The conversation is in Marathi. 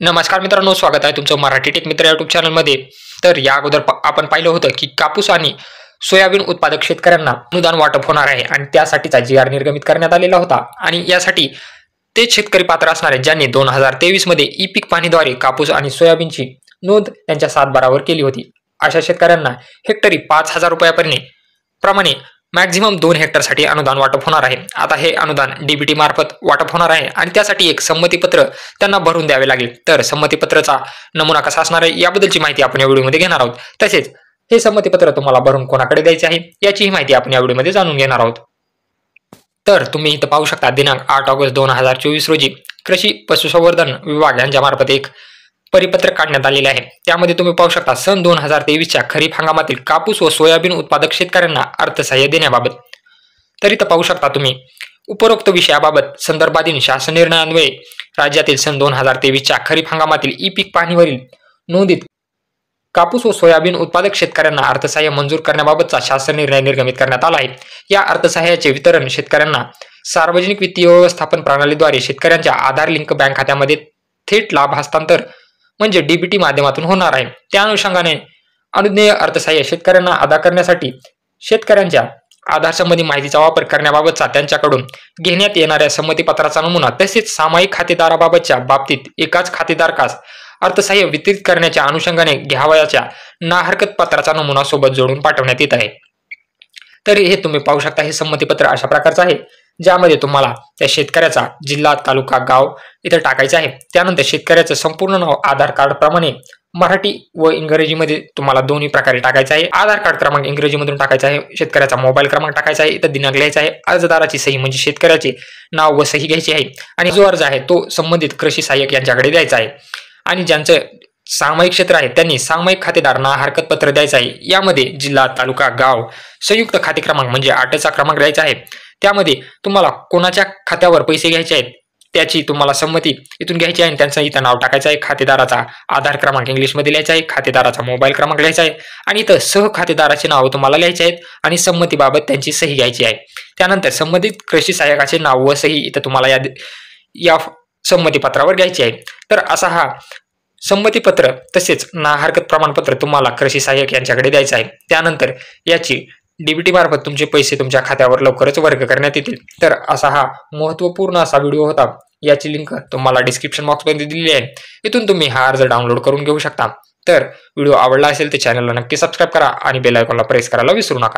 नमस्कार मित्रांनो, स्वागत आहे तुमचं मराठी टेक मित्र यूट्यूब चॅनलमध्ये। तर या अगोदर आपण पाहिलं होतं की कापूस आणि सोयाबीन उत्पादक शेतकऱ्यांना अनुदान वाटप होणार आहे आणि त्यासाठीचा जी.आर. निर्गमित करण्यात आलेला होता आणि यासाठी ते शेतकरी पात्र असणार आहेत ज्यांनी 2023 मध्ये ई-पीक पाहणीद्वारे कापूस आणि सोयाबीनची नोंद त्यांच्या सातबारावर केली होती। अशा शेतकऱ्यांना हेक्टरी 5,000 रुपयापर्यंत प्रमाणे मॅक्झिमम 2 हेक्टरसाठी अनुदान वाटप होणार आहे। आता हे अनुदान डीबीटी मार्फत वाटप होणार आहे आणि त्यासाठी एक संमतीपत्र त्यांना भरून द्यावे लागेल। तर संमतीपत्राचा नमुना कसा असणार आहे याबद्दलची माहिती आपण या व्हिडिओमध्ये घेणार आहोत। तसेच हे संमतीपत्र तुम्हाला भरून कोणाकडे द्यायचे आहे याचीही माहिती आपण या व्हिडिओमध्ये जाणून घेणार आहोत। तर तुम्ही इथं पाहू शकता दिनांक 8 ऑगस्ट 2024 रोजी कृषी पशुसंवर्धन विभाग यांच्या मार्फत एक परिपत्रक काढण्यात आलेले आहे। त्यामध्ये तुम्ही पाहू शकता सन 2023 च्या खरीप हंगामातील कापूस व सोयाबीन उत्पादक शेतकऱ्यांना अर्थसहाय्य देण्याबाबत। तर इथं पाहू शकता तुम्ही उपरोक्त विषयाबाबत संदर्भातील शासन निर्णयान्वये राज्यातील सन 2023 च्या खरीप हंगामातील ई-पीक पाहणीवरील नोंदीत कापूस व सोयाबीन उत्पादक शेतकऱ्यांना अर्थसहाय्य मंजूर करण्याबाबतचा शासन निर्णय निर्गमित करण्यात आला आहे। या अर्थसहाय्याचे वितरण शेतकऱ्यांना सार्वजनिक वित्तीय व्यवस्थापन प्रणालीद्वारे शेतकऱ्यांच्या आधार लिंक बँक खात्यामध्ये थेट लाभ हस्तांतर म्हणजे डीबीटी माध्यमातून होणार आहे। त्या अनुषंगाने अनुज्ञेय अर्थसहाय्य शेतकऱ्यांना अदा करण्यासाठी शेतकऱ्यांच्या आधार संबंधी माहितीचा वापर करण्याबाबतचा त्यांच्याकडून घेण्यात येणाऱ्या संमतीपत्राचा नमुना तसेच सामायिक खातेदाराबाबतच्या बाबतीत एकाच खातेदारास अर्थसहाय्य वितरित करण्याच्या अनुषंगाने घ्यावयाच्या ना हरकत पत्राचा नमुना सोबत जोडून पाठवण्यात येत आहे। तर हे तुम्ही पाहू शकता हे संमतीपत्र अशा प्रकारचं आहे ज्यामध्ये तुम्हाला त्या शेतकऱ्याचा जिल्हा, तालुका, गाव इथे टाकायचं आहे। त्यानंतर शेतकऱ्याचं संपूर्ण नाव आधार कार्ड प्रमाणे मराठी व इंग्रजीमध्ये तुम्हाला दोन्ही प्रकारे टाकायचं आहे। आधार कार्ड क्रमांक इंग्रजीमधून टाकायचा आहे, शेतकऱ्याचा मोबाईल क्रमांक टाकायचा आहे, इथं दिनांक लिहायचा आहे, अर्जदाराची सही म्हणजे शेतकऱ्याचे नाव व सही घ्यायची आहे आणि जो अर्ज आहे तो संबंधित कृषी सहाय्यक यांच्याकडे द्यायचा आहे आणि ज्यांचं सामायिक क्षेत्र आहे त्यांनी सामायिक खातेदार ना हरकत पत्र द्यायचं आहे। यामध्ये जिल्हा, तालुका, गाव, संयुक्त खाते क्रमांक म्हणजे 8चा क्रमांक द्यायचा आहे। त्यामध्ये तुम्हाला कोणाच्या खात्यावर पैसे घ्यायचे आहेत त्याची तुम्हाला संमती इथून घ्यायची आहे आणि त्यांचं इथं नाव टाकायचं आहे, खातेदाराचा आधार क्रमांक इंग्लिशमध्ये लिहायचा आहे, खातेदाराचा मोबाईल क्रमांक लिहायचा आहे आणि इथं सहखातेदाराचे नाव तुम्हाला लिहायचे आहेत आणि संमतीबाबत त्यांची सही घ्यायची आहे। त्यानंतर संबंधित कृषी सहाय्यकाचे नाव व सही इथं तुम्हाला या संमतीपत्रावर घ्यायची आहे। तर असा हा संमतीपत्र तसेच ना हरकत प्रमाणपत्र तुम्हाला कृषी सहाय्यक यांच्याकडे द्यायचं आहे। त्यानंतर याची डीबीटी मार्फत तुमचे पैसे तुमच्या खात्यावर लवकरच वर्ग करण्यात येतील। तर असा हा महत्त्वपूर्ण असा व्हिडिओ होता। याची लिंक तुम्हाला डिस्क्रिप्शन बॉक्समध्ये दिलेली आहे, इथून तुम्ही हा अर्ज डाउनलोड करून घेऊ शकता। तर व्हिडिओ आवडला असेल तर चॅनलला नक्की सबस्क्राईब करा आणि बेल आयकॉनला प्रेस करायला विसरू नका।